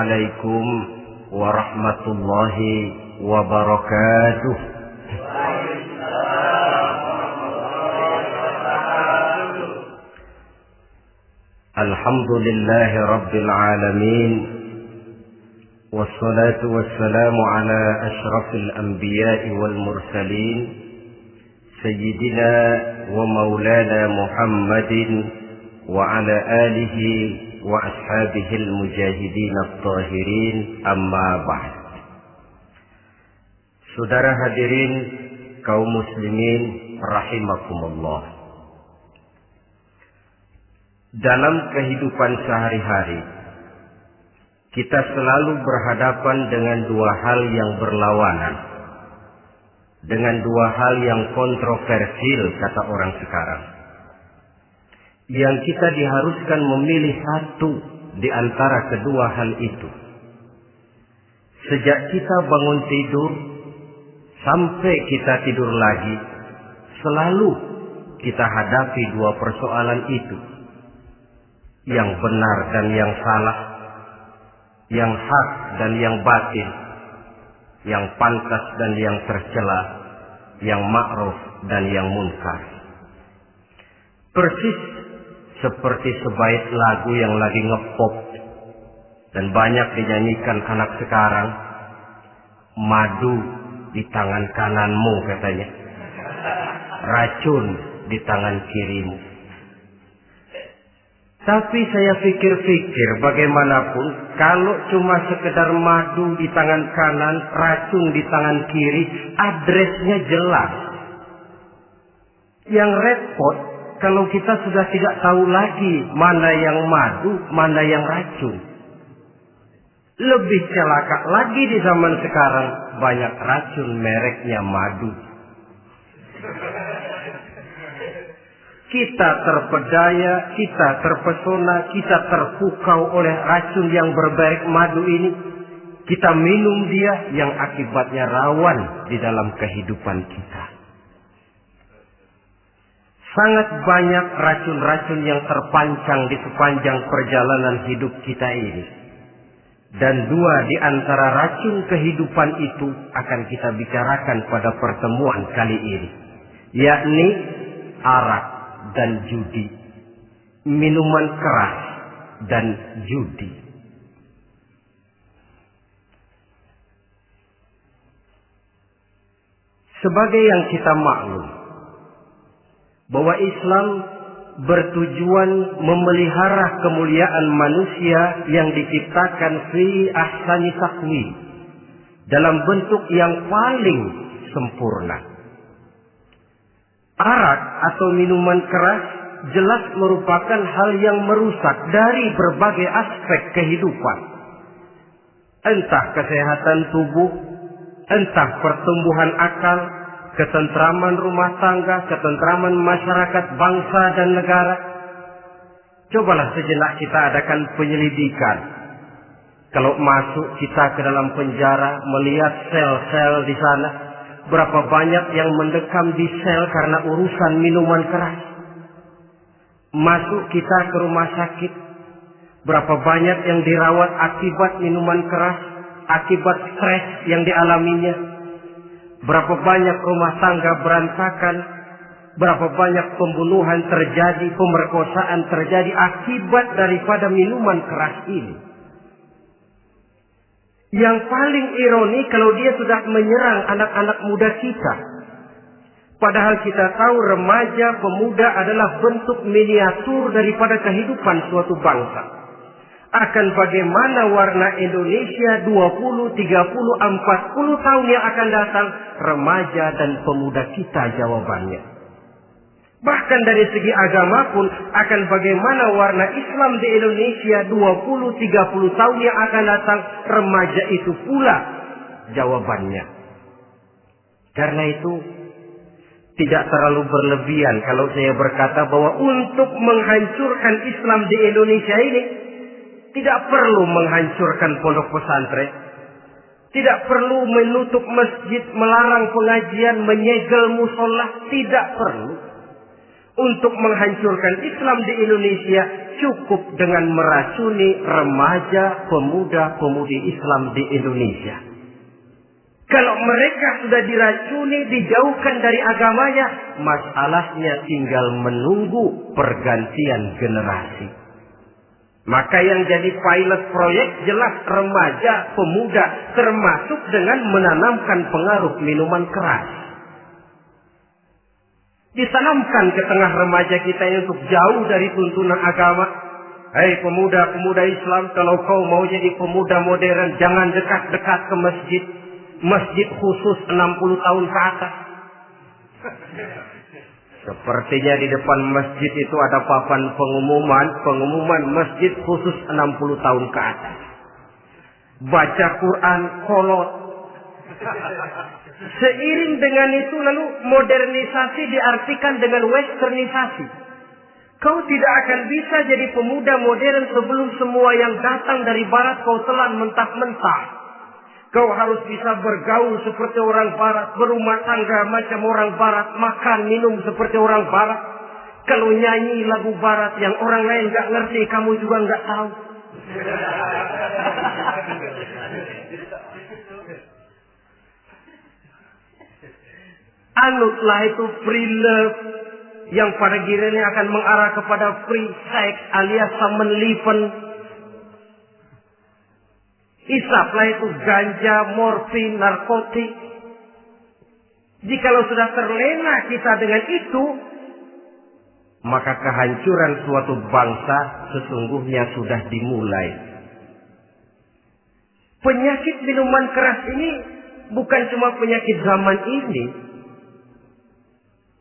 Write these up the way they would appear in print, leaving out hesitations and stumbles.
عليكم ورحمة الله وبركاته. الحمد لله رب العالمين، والصلاة والسلام على أشرف الأنبياء والمرسلين سيدنا ومولانا محمد وعلى آله وأصحابه المجاهدين الطاهرين. أما بعد. Saudara hadirin kaum muslimin rahimakumullah. Dalam kehidupan sehari-hari kita selalu berhadapan dengan dua hal yang berlawanan, dengan dua hal yang kontroversial kata orang sekarang, yang kita diharuskan memilih satu di antara kedua hal itu. Sejak kita bangun tidur sampai kita tidur lagi, selalu kita hadapi dua persoalan itu, yang benar dan yang salah, yang hak dan yang batil, yang pantas dan yang tercela, yang ma'ruf dan yang munkar. Persis seperti sebaik lagu yang lagi ngepop dan banyak dinyanyikan anak sekarang, madu di tangan kananmu katanya, racun di tangan kirimu. Tapi saya pikir-pikir bagaimanapun, kalau cuma sekedar madu di tangan kanan, racun di tangan kiri, adresnya jelas. Yang repot kalau kita sudah tidak tahu lagi mana yang madu, mana yang racun. Lebih celaka lagi di zaman sekarang, banyak racun mereknya madu. Kita terpedaya, kita terpesona, kita terpukau oleh racun yang bermerek madu ini. Kita minum dia yang akibatnya rawan di dalam kehidupan kita. Sangat banyak racun-racun yang terpancang di sepanjang perjalanan hidup kita ini. Dan dua di antara racun kehidupan itu akan kita bicarakan pada pertemuan kali ini, yakni arak dan judi, minuman keras dan judi. Sebagai yang kita maklum bahwa Islam bertujuan memelihara kemuliaan manusia yang diciptakan fi ahsani taqwim, dalam bentuk yang paling sempurna. Arak atau minuman keras jelas merupakan hal yang merusak dari berbagai aspek kehidupan. Entah kesehatan tubuh, entah pertumbuhan akal, ketentraman rumah tangga, ketentraman masyarakat, bangsa dan negara. Cobalah sejenak kita adakan penyelidikan. Kalau masuk kita ke dalam penjara, melihat sel-sel di sana, berapa banyak yang mendekam di sel karena urusan minuman keras. Masuk kita ke rumah sakit, berapa banyak yang dirawat akibat minuman keras, akibat stres yang dialaminya. Berapa banyak rumah tangga berantakan, berapa banyak pembunuhan terjadi, pemerkosaan terjadi akibat daripada minuman keras ini. Yang paling ironi kalau dia sudah menyerang anak-anak muda kita. Padahal kita tahu remaja, pemuda adalah bentuk miniatur daripada kehidupan suatu bangsa. Akan bagaimana warna Indonesia 20, 30, 40 tahun yang akan datang, remaja dan pemuda kita jawabannya. Bahkan dari segi agama pun, akan bagaimana warna Islam di Indonesia 20, 30 tahun yang akan datang, remaja itu pula jawabannya. Karena itu, tidak terlalu berlebihan kalau saya berkata bahwa untuk menghancurkan Islam di Indonesia ini, tidak perlu menghancurkan pondok pesantren, tidak perlu menutup masjid, melarang pengajian, menyegel musola, tidak perlu. untuk menghancurkan Islam di Indonesia cukup dengan meracuni remaja, pemuda-pemudi Islam di Indonesia. Kalau mereka sudah diracuni, dijauhkan dari agamanya, masalahnya tinggal menunggu pergantian generasi. Maka yang jadi pilot proyek jelas remaja, pemuda, termasuk dengan menanamkan pengaruh minuman keras. Ditanamkan ke tengah remaja kita untuk jauh dari tuntunan agama. Hei pemuda-pemuda Islam, kalau kau mau jadi pemuda modern, jangan dekat-dekat ke masjid. Masjid khusus 60 tahun ke atas. Sepertinya di depan masjid itu ada papan pengumuman masjid khusus 60 tahun ke atas. Baca Quran kolot. Seiring dengan itu lalu modernisasi diartikan dengan westernisasi. Kau tidak akan bisa jadi pemuda modern sebelum semua yang datang dari barat kau telan mentah-mentah. Kau harus bisa bergaul seperti orang barat, berumah tangga macam orang barat, makan minum seperti orang barat. Kalau nyanyi lagu barat yang orang lain gak ngerti, kamu juga gak tahu. Anutlah itu free love yang pada gilirannya akan mengarah kepada free sex alias samen-leven. Isaplah itu ganja, morfin, narkotik. Jikalau sudah terlena kita dengan itu, maka kehancuran suatu bangsa sesungguhnya sudah dimulai. Penyakit minuman keras ini bukan cuma penyakit zaman ini.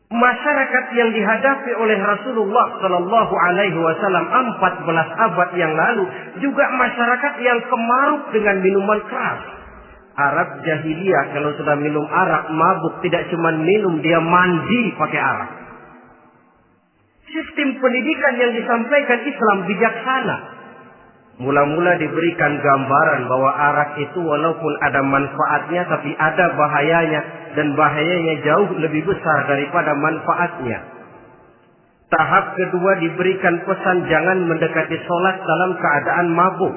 Masyarakat yang dihadapi oleh Rasulullah Sallallahu Alaihi Wasallam 14 abad yang lalu juga masyarakat yang kemaruk dengan minuman keras. Arab jahiliyah kalau sudah minum arak mabuk, tidak cuma minum, dia mandi pakai arak. Sistem pendidikan yang disampaikan Islam bijaksana. Mula-mula diberikan gambaran bahwa arak itu walaupun ada manfaatnya tapi ada bahayanya, dan bahayanya jauh lebih besar daripada manfaatnya. Tahap kedua diberikan pesan jangan mendekati sholat dalam keadaan mabuk.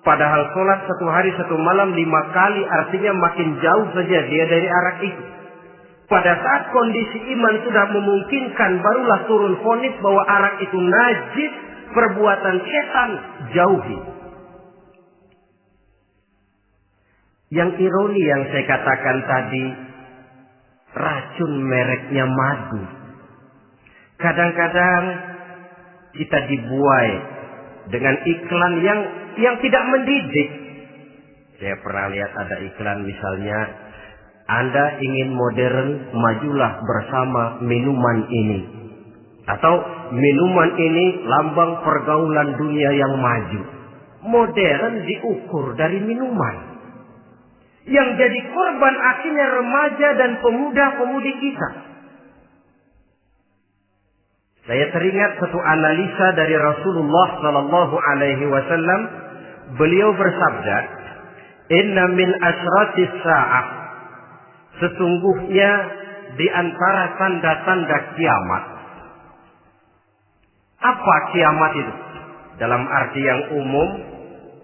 Padahal sholat 1 hari 1 malam 5 kali artinya makin jauh saja dia dari arak itu. Pada saat kondisi iman sudah memungkinkan, barulah turun vonis bahwa arak itu najis, perbuatan setan, jauhi. Yang ironi yang saya katakan tadi, racun mereknya madu. Kadang-kadang kita dibuai dengan iklan yang tidak mendidik. Saya pernah lihat ada iklan misalnya, Anda ingin modern, majulah bersama minuman ini. Atau minuman ini lambang pergaulan dunia yang maju. Modern diukur dari minuman. Yang jadi korban akhirnya remaja dan pemuda-pemudi kita. Saya teringat satu analisa dari Rasulullah Sallallahu Alaihi Wasallam. Beliau bersabda, Inna min asratis sa'ah. Sesungguhnya di antara tanda-tanda kiamat. Apa kiamat itu? Dalam arti yang umum,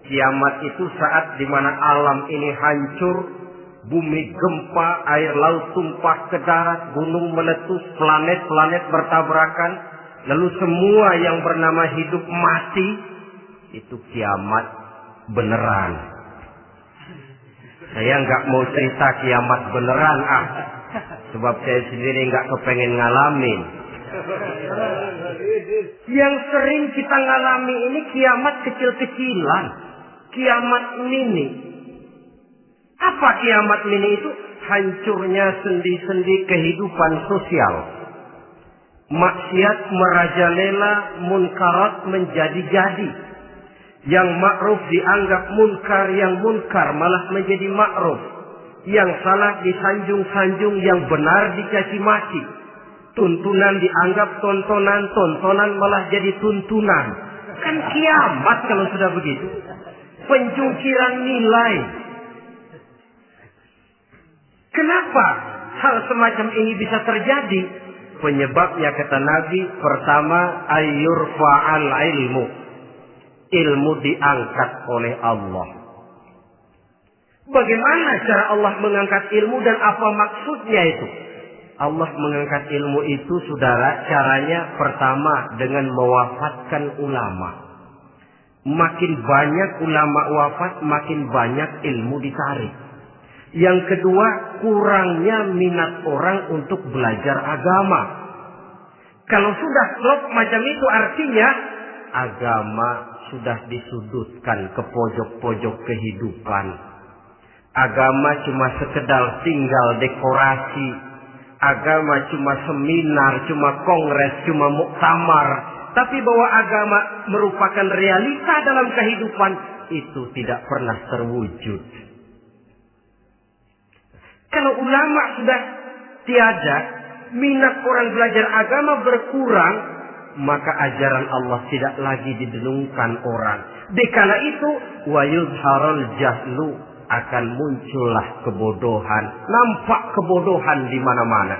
kiamat itu saat di mana alam ini hancur, bumi gempa, air laut tumpah ke darat, gunung meletus, planet-planet bertabrakan, lalu semua yang bernama hidup mati. Itu kiamat beneran. Saya nggak mau cerita kiamat beneran, sebab saya sendiri nggak kepengen ngalamin. Yang sering kita ngalami ini kiamat kecil-kecilan, kiamat mini. Apa kiamat mini itu? Hancurnya sendi-sendi kehidupan sosial. Maksiat merajalela, munkarat menjadi-jadi. Yang ma'ruf dianggap munkar, yang munkar malah menjadi ma'ruf. Yang salah disanjung-sanjung, yang benar dicaci maki. Tuntunan dianggap tontonan, tontonan malah jadi tuntunan. Kan kiamat kalau sudah begitu. Pencungkiran nilai. Kenapa hal semacam ini bisa terjadi? Penyebabnya kata Nabi, pertama ayyurfa'al ilmu. Ilmu diangkat oleh Allah. Bagaimana cara Allah mengangkat ilmu dan apa maksudnya itu? Allah mengangkat ilmu itu, saudara, caranya pertama dengan mewafatkan ulama. Makin banyak ulama wafat, makin banyak ilmu ditarik. Yang kedua, kurangnya minat orang untuk belajar agama. Kalau sudah klop macam itu, artinya agama sudah disudutkan ke pojok-pojok kehidupan. Agama cuma sekedar tinggal dekorasi. Agama cuma seminar, cuma kongres, cuma muktamar. Tapi bahwa agama merupakan realita dalam kehidupan, itu tidak pernah terwujud. Kalau ulama sudah tiada, minat orang belajar agama berkurang, maka ajaran Allah tidak lagi didengungkan orang. Dikala itu, wa yuzharul jahlu, akan muncullah kebodohan. Nampak kebodohan di mana-mana.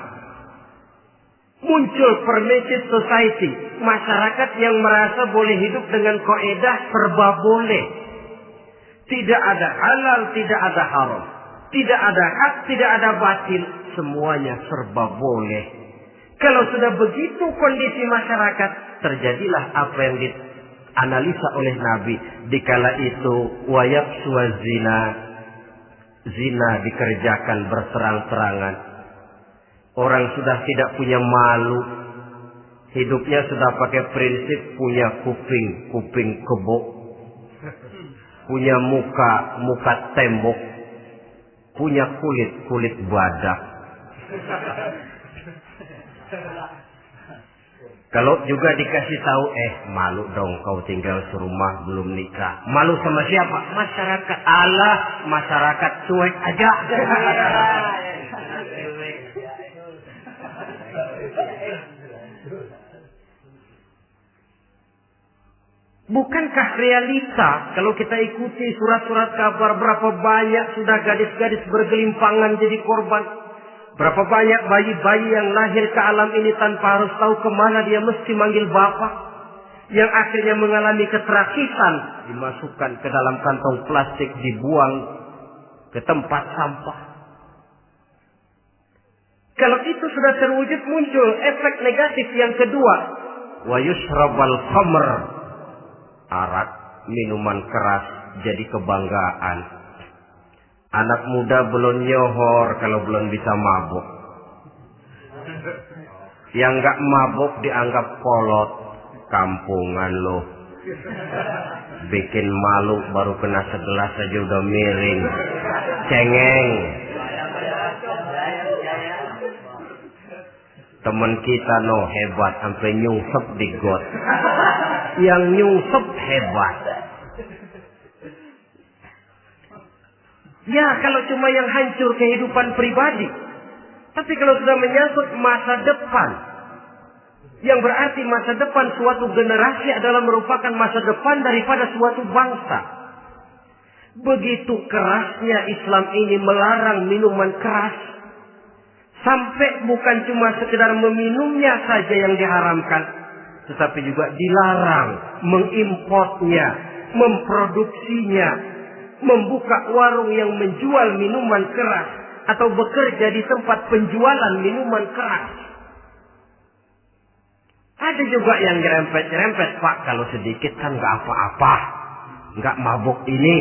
Muncul permitted society, masyarakat yang merasa boleh hidup dengan kaidah serba boleh. Tidak ada halal, tidak ada haram. Tidak ada hak, tidak ada batil. Semuanya serba boleh. Kalau sudah begitu kondisi masyarakat, terjadilah apa yang dianalisa oleh Nabi. Dikala itu, wayaqsu zina. Zina dikerjakan berterang-terangan. Orang sudah tidak punya malu. Hidupnya sudah pakai prinsip punya kuping kebo. Punya muka tembok. Punya kulit badak. Kalau juga dikasih tahu, malu dong kau tinggal serumah belum nikah. Malu sama siapa? Masyarakat. Allah, masyarakat cuek aja. Bukankah realita kalau kita ikuti surat-surat kabar, berapa banyak sudah gadis-gadis bergelimpangan jadi korban? Berapa banyak bayi-bayi yang lahir ke alam ini tanpa harus tahu kemana dia mesti manggil bapak. Yang akhirnya mengalami keterakisan, dimasukkan ke dalam kantong plastik, dibuang ke tempat sampah. Kalau itu sudah terwujud, muncul efek negatif yang kedua. Wa yushrabal khamr. Arak, minuman keras jadi kebanggaan. Anak muda belum nyohor kalau belum bisa mabuk. Yang gak mabuk dianggap kolot. Kampungan loh. Bikin malu baru kena segelas aja udah miring. Cengeng. Temen kita hebat sampai nyungsep di got. Yang nyungsep hebat. Ya, kalau cuma yang hancur kehidupan pribadi. Tapi kalau sudah menyangkut masa depan, yang berarti masa depan suatu generasi adalah merupakan masa depan daripada suatu bangsa. Begitu kerasnya Islam ini melarang minuman keras. Sampai bukan cuma sekedar meminumnya saja yang diharamkan, tetapi juga dilarang mengimportnya, memproduksinya, membuka warung yang menjual minuman keras atau bekerja di tempat penjualan minuman keras. Ada juga yang nyerempet-nyerempet, Pak, kalau sedikit kan nggak apa-apa, nggak mabuk ini.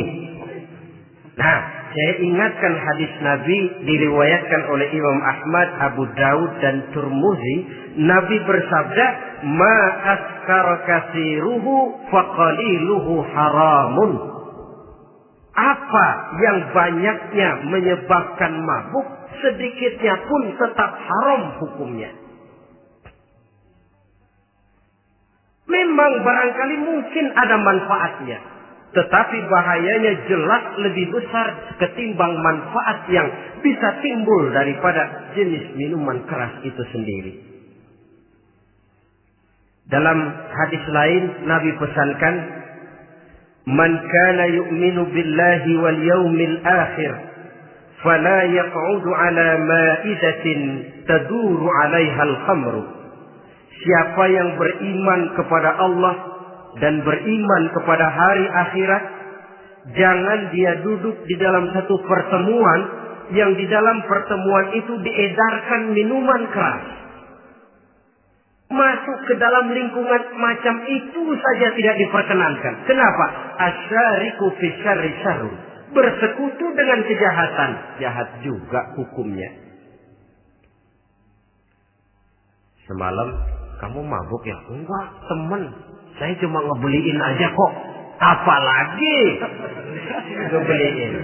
Nah, saya ingatkan hadis Nabi diriwayatkan oleh Imam Ahmad, Abu Daud dan Tirmidzi. Nabi bersabda, "Ma askara katsiruhu faqaliluhu haramun." Apa yang banyaknya menyebabkan mabuk, sedikitnya pun tetap haram hukumnya. Memang barangkali mungkin ada manfaatnya, tetapi bahayanya jelas lebih besar ketimbang manfaat yang bisa timbul daripada jenis minuman keras itu sendiri. Dalam hadis lain Nabi pesankan, "Man kana yu'minu billahi wal yaumil akhir fala yaq'udu ala ma'idatin taduru 'alaiha al-khamru. Siapa yang beriman kepada Allah dan beriman kepada hari akhirat, jangan dia duduk di dalam satu pertemuan yang di dalam pertemuan itu diedarkan minuman keras. Masuk ke dalam lingkungan macam itu saja tidak diperkenankan. Kenapa? Asyariku fi syarri syarrun. Bersekutu dengan kejahatan, jahat juga hukumnya. Semalam kamu mabuk ya? Enggak, temen. Saya cuma ngebeliin aja kok. Apalagi ngebeliin.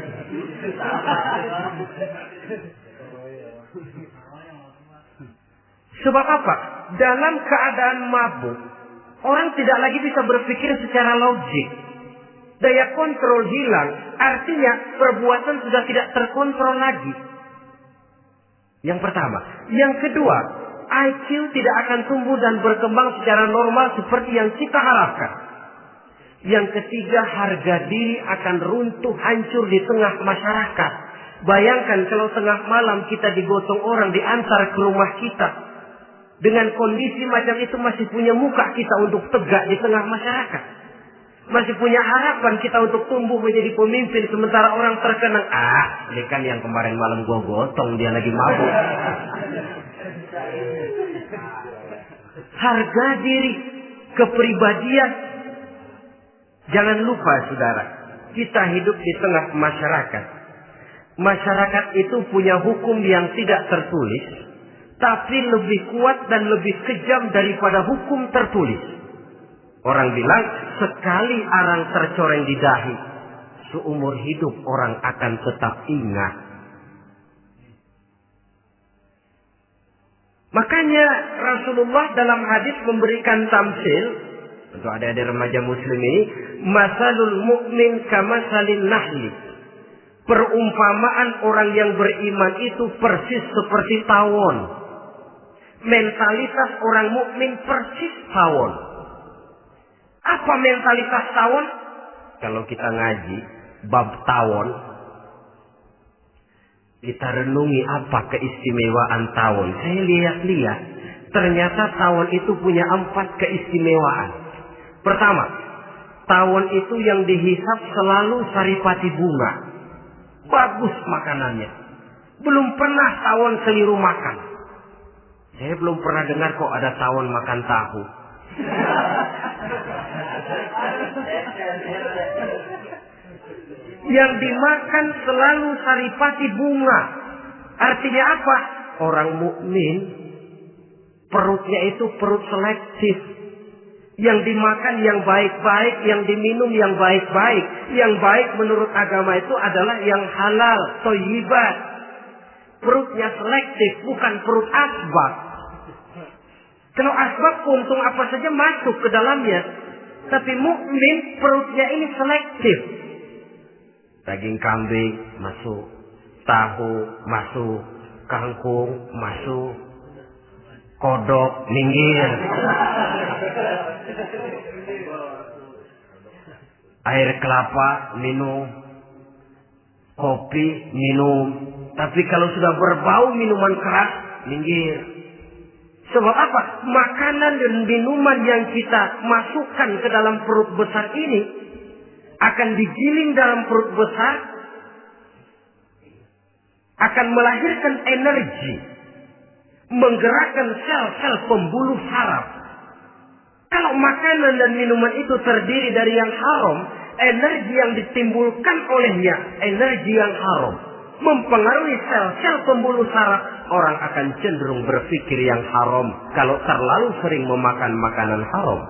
Sebab apa? Dalam keadaan mabuk, orang tidak lagi bisa berpikir secara logik. Daya kontrol hilang, artinya perbuatan sudah tidak terkontrol lagi. Yang pertama. Yang kedua, IQ tidak akan tumbuh dan berkembang secara normal seperti yang kita harapkan. Yang ketiga, harga diri akan runtuh hancur di tengah masyarakat. Bayangkan kalau tengah malam kita digotong orang diantar ke rumah kita. Dengan kondisi macam itu masih punya muka kita untuk tegak di tengah masyarakat. Masih punya harapan kita untuk tumbuh menjadi pemimpin sementara orang terkenang. Ini kan yang kemarin malam gua gotong, dia lagi mabuk. Harga diri, kepribadian. Jangan lupa saudara, kita hidup di tengah masyarakat. Masyarakat itu punya hukum yang tidak tertulis, tapi lebih kuat dan lebih kejam daripada hukum tertulis. Orang bilang, sekali arang tercoreng di dahi, seumur hidup orang akan tetap ingat. Makanya Rasulullah dalam hadis memberikan tamsil untuk adik-adik remaja muslim ini, masalul mu'min kamasalin nahli. Perumpamaan orang yang beriman itu persis seperti tawon. Mentalitas orang mukmin persis tawon. Apa mentalitas tawon? Kalau kita ngaji bab tawon, kita renungi apa keistimewaan tawon. Saya lihat-lihat, ternyata tawon itu punya 4 keistimewaan. Pertama, tawon itu yang dihisap selalu saripati bunga. Bagus makanannya. Belum pernah tawon keliru makan. Saya belum pernah dengar kok ada tawon makan tahu. Yang dimakan selalu saripati bunga. Artinya apa? Orang mukmin perutnya itu perut selektif. Yang dimakan yang baik-baik, yang diminum yang baik-baik. Yang baik menurut agama itu adalah yang halal, thayyibat. Perutnya selektif, bukan perut asbab. Kalau asbab puntung apa saja masuk ke dalamnya. Tapi mukmin perutnya ini selektif. Daging kambing masuk, tahu masuk, kangkung masuk, kodok minggir. Air kelapa minum, kopi minum. Tapi kalau sudah berbau minuman keras, minggir. Sebab apa? Makanan dan minuman yang kita masukkan ke dalam perut besar ini akan digiling dalam perut besar, akan melahirkan energi, menggerakkan sel-sel pembuluh saraf. Kalau makanan dan minuman itu terdiri dari yang haram, energi yang ditimbulkan olehnya energi yang haram, mempengaruhi sel-sel pembuluh saraf. Orang akan cenderung berpikir yang haram kalau terlalu sering memakan makanan haram.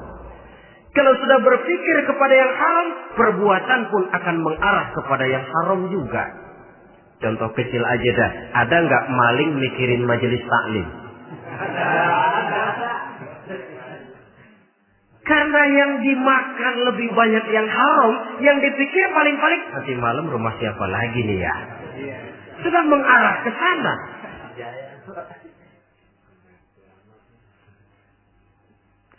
Kalau sudah berpikir kepada yang haram, perbuatan pun akan mengarah kepada yang haram juga. Contoh kecil aja dah, ada nggak maling mikirin majelis taklim? Karena yang dimakan lebih banyak yang haram, yang dipikir paling-paling nanti malam rumah siapa lagi nih ya? Sudah mengarah ke sana.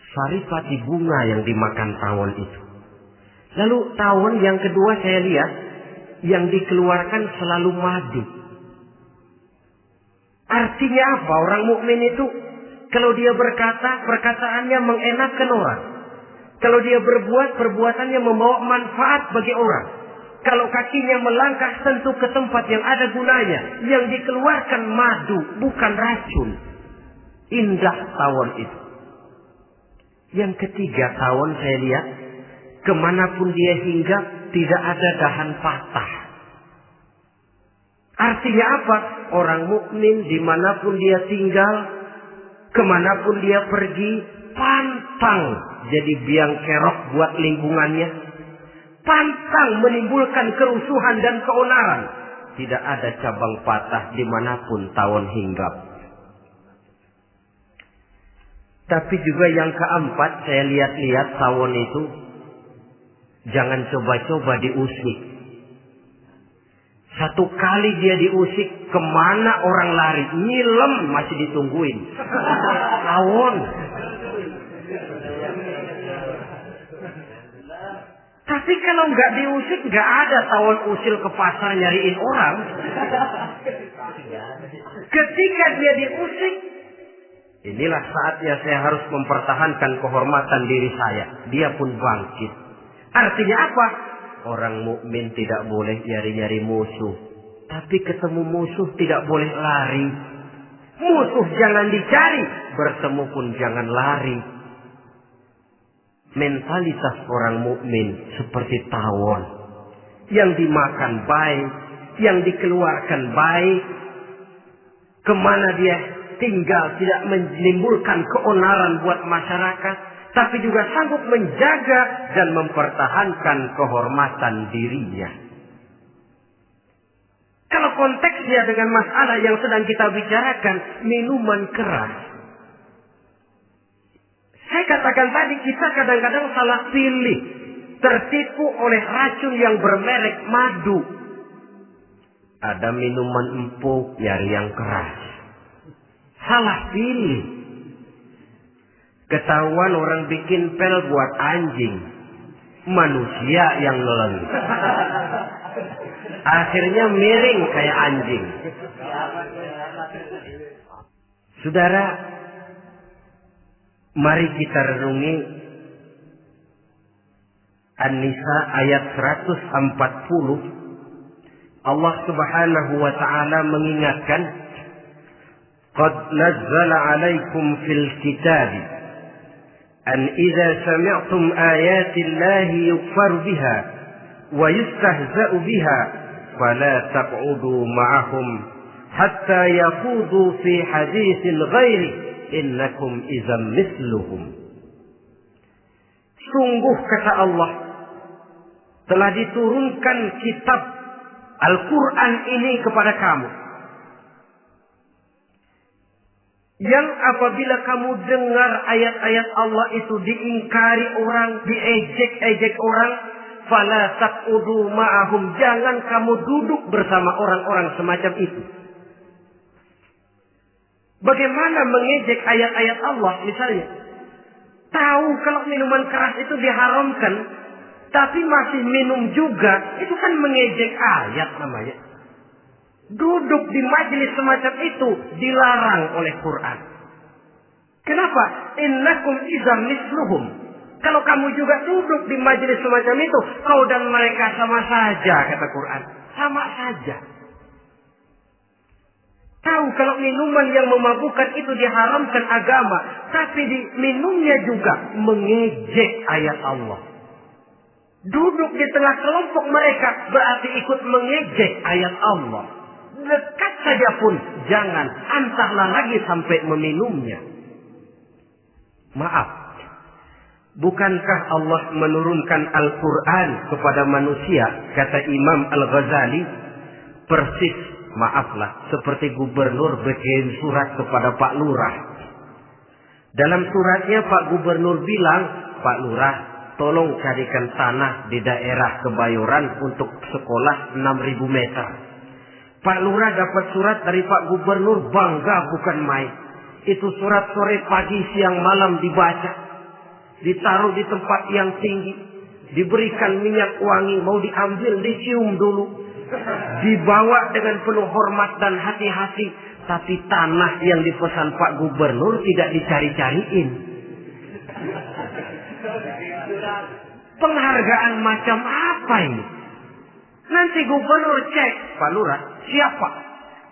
Saripati bunga yang dimakan tawon itu. Lalu tawon yang kedua saya lihat yang dikeluarkan selalu madu. Artinya apa orang mukmin itu? Kalau dia berkata, perkataannya mengenakan orang. Kalau dia berbuat, perbuatannya membawa manfaat bagi orang. Kalau kakinya melangkah tentu ke tempat yang ada gunanya. Yang dikeluarkan madu, bukan racun. Indah tawon itu. Yang ketiga, tawon saya lihat, kemanapun dia hinggap, tidak ada dahan patah. Artinya apa? Orang mukmin dimanapun dia tinggal, kemanapun dia pergi, pantang jadi biang kerok buat lingkungannya. Pantang menimbulkan kerusuhan dan keonaran. Tidak ada cabang patah dimanapun tawon hinggap. Tapi juga yang keempat, saya lihat-lihat tawon itu, jangan coba-coba diusik. Satu kali dia diusik, kemana orang lari? Nyilem masih ditungguin. Tawon. Tapi kalau nggak diusik, nggak ada tawon usil ke pasar nyariin orang. Ketika dia diusik, inilah saatnya saya harus mempertahankan kehormatan diri saya. Dia pun bangkit. Artinya apa? Orang mukmin tidak boleh nyari-nyari musuh. Tapi ketemu musuh tidak boleh lari. Musuh jangan dicari. Bertemu pun jangan lari. Mentalitas orang mukmin seperti tawon. Yang dimakan baik. Yang dikeluarkan baik. Kemana dia tinggal tidak menimbulkan keonaran buat masyarakat. Tapi juga sanggup menjaga dan mempertahankan kehormatan dirinya. Kalau konteksnya dengan masalah yang sedang kita bicarakan, minuman keras. Saya katakan tadi, kita kadang-kadang salah pilih. Tertipu oleh racun yang bermerek madu. Ada minuman empuk, nyari yang keras. Salah pilih. Ketahuan orang bikin pel buat anjing. Manusia yang nelen. Akhirnya miring kayak anjing. Saudara, mari kita renungi An-Nisa ayat 140. Allah Subhanahu wa ta'ala mengingatkan, "Qad nazzala 'alaikum fil kitab أن إذا سمعتم آيات الله يكفر بها ويستهزأ بها فلا تقعدوا معهم حتى يخوضوا في حديث غيره إنكم إذا مثلهم." Sungguh kata Allah, telah diturunkan kitab Al-Quran ini kepada kamu, yang apabila kamu dengar ayat-ayat Allah itu diingkari orang, diejek-ejek orang, fala taqudu ma'ahum, jangan kamu duduk bersama orang-orang semacam itu. Bagaimana mengejek ayat-ayat Allah misalnya? Tahu kalau minuman keras itu diharamkan, tapi masih minum juga, itu kan mengejek ayat namanya. Duduk di majelis semacam itu dilarang oleh Quran. Kenapa? Innakum idzam misluhum. Kalau kamu juga duduk di majelis semacam itu, kau dan mereka sama saja, kata Quran. Sama saja. Tahu kalau minuman yang memabukkan itu diharamkan agama, tapi minumnya juga mengejek ayat Allah. Duduk di tengah kelompok mereka berarti ikut mengejek ayat Allah. Dekat saja pun jangan, entahlah lagi sampai meminumnya. Maaf, bukankah Allah menurunkan Al-Quran kepada manusia, kata Imam Al-Ghazali, persis, maaflah, seperti gubernur bikin surat kepada Pak Lurah. Dalam suratnya Pak Gubernur bilang, Pak Lurah, tolong carikan tanah di daerah Kebayoran untuk sekolah 6.000 meter. Pak Lurah dapat surat dari Pak Gubernur, bangga bukan main. Itu surat sore, pagi, siang, malam dibaca. Ditaruh di tempat yang tinggi. Diberikan minyak wangi, mau diambil, dicium dulu. Dibawa dengan penuh hormat dan hati-hati Tapi tanah yang dipesan Pak Gubernur tidak dicari-cariin. Penghargaan macam apa ini? Nanti gubernur cek, Pak Lurah, siapa?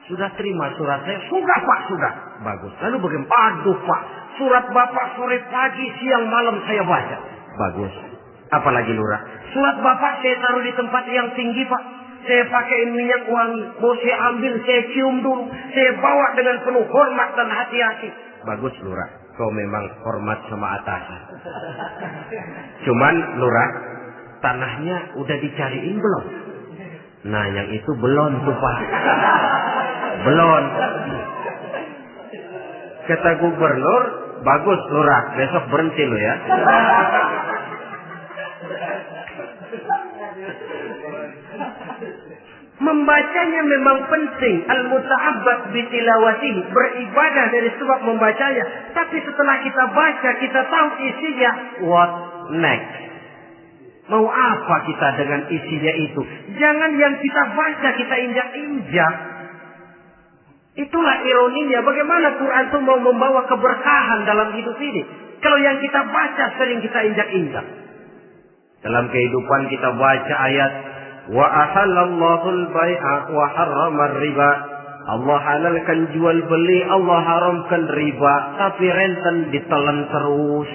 Sudah terima surat saya? Sudah Pak, sudah. Bagus. Lalu bagaimana? Aduh Pak, surat Bapak sore pagi, siang malam saya baca. Bagus. Apalagi Lurah? Surat Bapak saya taruh di tempat yang tinggi Pak. Saya pakai minyak wangi. Mau saya ambil, saya cium dulu. Saya bawa dengan penuh hormat dan hati-hati. Bagus Lurah. Kau memang hormat sama atasan. Cuman Lurah, tanahnya udah dicariin belum? Nah yang itu belum tuh Pak. Belum. Kata gubernur, bagus Lurah, besok berhenti lo ya. Membacanya memang penting. Al-muta'abbad bitilawatihi, beribadah dari sebab membacanya. Tapi setelah kita baca, kita tahu isinya. What next? Mau apa kita dengan isinya itu? Jangan yang kita baca kita injak-injak. Itulah ironinya. Bagaimana Quran itu mau membawa keberkahan dalam hidup ini? Kalau yang kita baca sering kita injak-injak. Dalam kehidupan kita baca ayat wa ahallallahu al-bai'a wa harrama riba. Allah halalkan jual beli, Allah haramkan riba, tapi renten ditelan terus.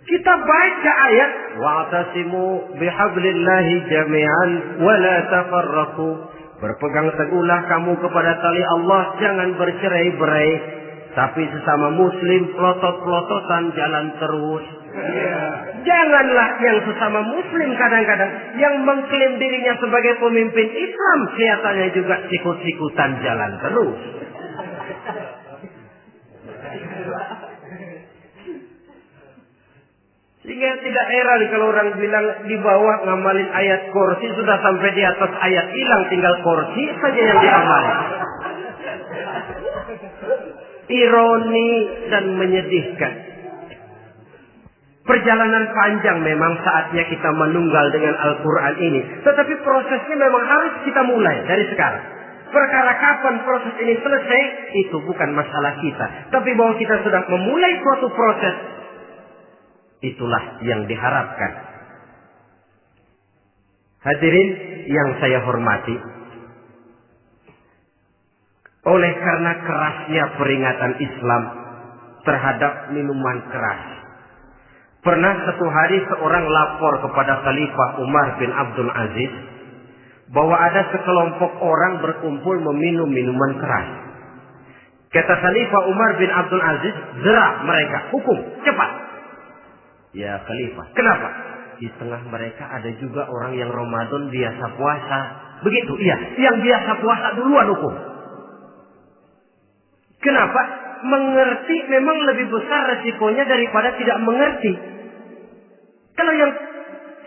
Kita baca ayat wa'tasimu bihablillahi jami'an wa la tafarraqu. Berpegang teguhlah kamu kepada tali Allah, jangan bercerai-berai. Tapi sesama muslim pelotot-pelototan jalan terus. Janganlah yang sesama muslim kadang-kadang yang mengklaim dirinya sebagai pemimpin Islam kelihatannya juga sikut-sikutan jalan terus. Sehingga tidak heran kalau orang bilang di bawah ngamalin ayat kursi sudah sampai di atas ayat hilang, tinggal kursi saja yang diamalin. Ironi dan menyedihkan. Perjalanan panjang memang saatnya kita menunggal dengan Al-Quran ini. Tetapi prosesnya memang harus kita mulai dari sekarang. Perkara kapan proses ini selesai, itu bukan masalah kita. Tapi bahwa kita sudah memulai suatu proses, itulah yang diharapkan. Hadirin yang saya hormati, oleh karena kerasnya peringatan Islam terhadap minuman keras, pernah satu hari seorang lapor kepada Khalifah Umar bin Abdul Aziz bahwa ada sekelompok orang berkumpul meminum minuman keras. Kata Khalifah Umar bin Abdul Aziz, zera mereka, hukum, cepat. Ya Khalifah, kenapa? Di tengah mereka ada juga orang yang Ramadan biasa puasa. Begitu, iya, yang biasa puasa duluan hukum. Kenapa? Mengerti memang lebih besar resikonya daripada tidak mengerti. Kalau yang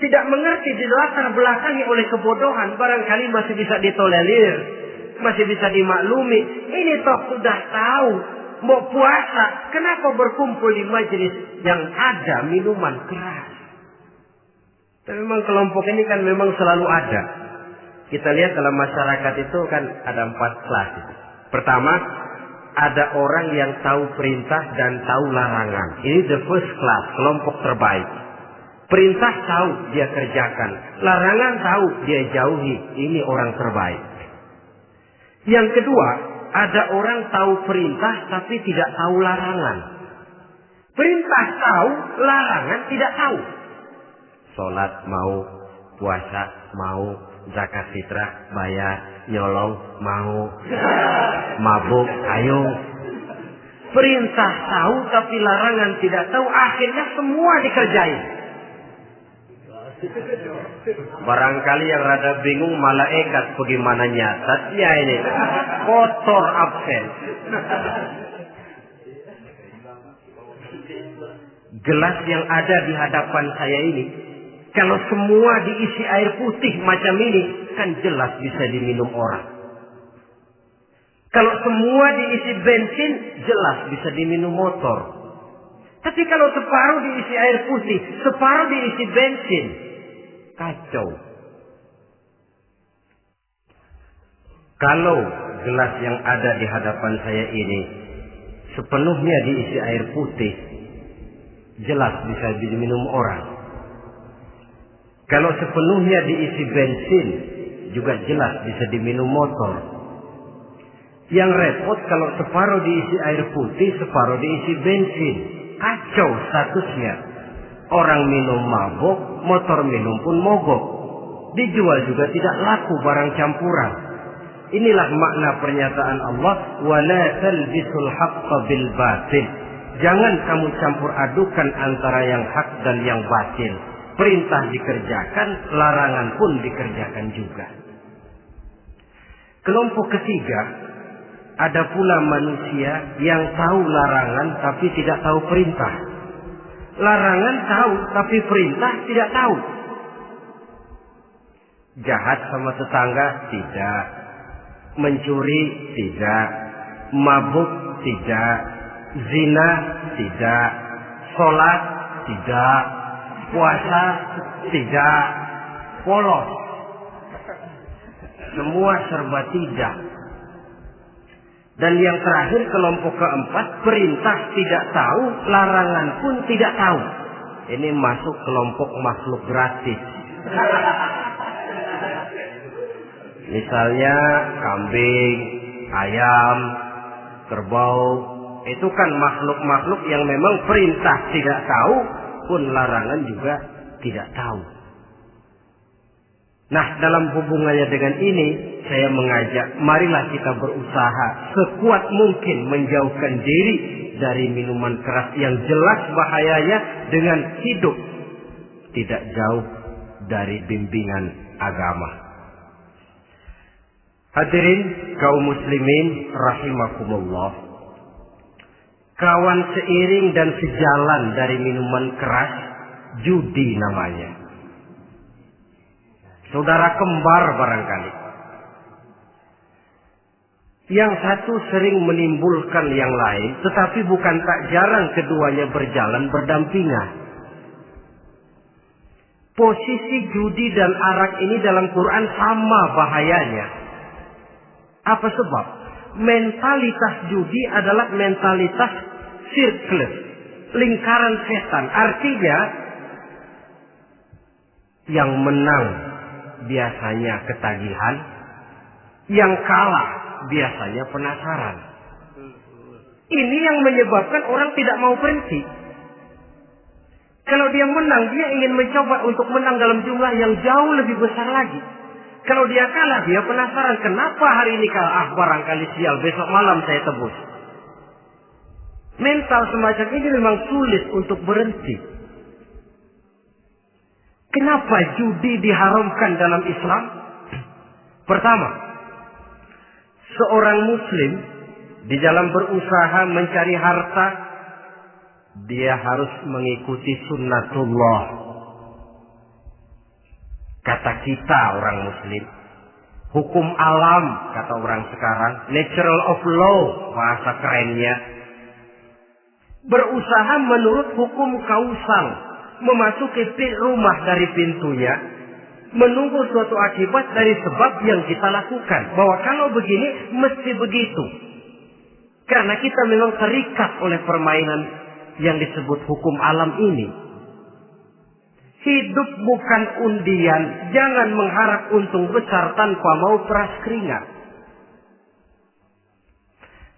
tidak mengerti dilatar belakangi oleh kebodohan, barangkali masih bisa ditolerir, masih bisa dimaklumi. Ini toh sudah tahu mau puasa, kenapa berkumpul di majelis yang ada minuman keras? Tapi memang kelompok ini kan memang selalu ada. Kita lihat dalam masyarakat itu kan ada 4 kelas. Pertama, ada orang yang tahu perintah dan tahu larangan. Ini the first class, kelompok terbaik. Perintah tahu dia kerjakan, larangan tahu dia jauhi. Ini orang terbaik. Yang kedua, ada orang tahu perintah tapi tidak tahu larangan. Perintah tahu, larangan tidak tahu. Sholat mau, puasa mau, zakat fitrah bayar, nyolong mau, mabuk ayo. Perintah tahu tapi larangan tidak tahu, akhirnya semua dikerjain. Barangkali yang rada bingung malaikat bagaimana nyatatnya ini. Kotor absen. Gelas yang ada di hadapan saya ini, kalau semua diisi air putih macam ini, kan jelas bisa diminum orang. Kalau semua diisi bensin, jelas bisa diminum motor. Tapi kalau separuh diisi air putih, separuh diisi bensin, Kacau. Kalau gelas yang ada di hadapan saya ini sepenuhnya diisi air putih, jelas bisa diminum orang. Kalau sepenuhnya diisi bensin, juga jelas bisa diminum motor. Yang repot kalau separuh diisi air putih, separuh diisi bensin. Kacau statusnya. Orang minum mabuk, motor minum pun mogok. Dijual juga tidak laku barang campuran. Inilah makna pernyataan Allah, wala talbisul haqqa bil batil. Jangan kamu campur adukan antara yang hak dan yang batil. Perintah dikerjakan, larangan pun dikerjakan juga. Kelompok ketiga, ada pula manusia yang tahu larangan tapi tidak tahu perintah. Larangan tahu tapi perintah tidak tahu. Jahat sama tetangga tidak, mencuri tidak, mabuk tidak, zina tidak, sholat tidak, puasa tidak, polos. Semua serba tidak. Dan yang terakhir, kelompok keempat, perintah tidak tahu, larangan pun tidak tahu. Ini masuk kelompok makhluk gratis. Misalnya kambing, ayam, kerbau, itu kan makhluk-makhluk yang memang perintah tidak tahu, pun larangan juga tidak tahu. Nah, dalam hubungannya dengan ini, saya mengajak, marilah kita berusaha sekuat mungkin menjauhkan diri dari minuman keras yang jelas bahayanya dengan hidup tidak jauh dari bimbingan agama. Hadirin kaum muslimin rahimakumullah. Kawan seiring dan sejalan dari minuman keras, judi namanya. Saudara kembar barangkali. Yang satu sering menimbulkan yang lain, tetapi bukan tak jarang keduanya berjalan berdampingan. Posisi judi dan arak ini dalam Quran sama bahayanya. Apa sebab? Mentalitas judi adalah mentalitas sirkus, lingkaran setan. Artinya, yang menang biasanya ketagihan, yang kalah biasanya penasaran. Ini yang menyebabkan orang tidak mau berhenti. Kalau dia menang, dia ingin mencoba untuk menang dalam jumlah yang jauh lebih besar lagi. Kalau dia kalah, dia penasaran, kenapa hari ini kalah? Barangkali sial, besok malam saya tebus. Mental semacam ini memang sulit untuk berhenti. Kenapa judi diharamkan dalam Islam? Pertama, seorang muslim di dalam berusaha mencari harta, dia harus mengikuti sunnatullah. Kata kita orang muslim, hukum alam kata orang sekarang, natural of law bahasa kerennya. Berusaha menurut hukum kausal, memasuki rumah dari pintunya, menunggu suatu akibat dari sebab yang kita lakukan. Bahwa kalau begini, mesti begitu. Karena kita memang terikat oleh permainan yang disebut hukum alam ini. Hidup bukan undian, jangan mengharap untung besar tanpa mau peras keringat.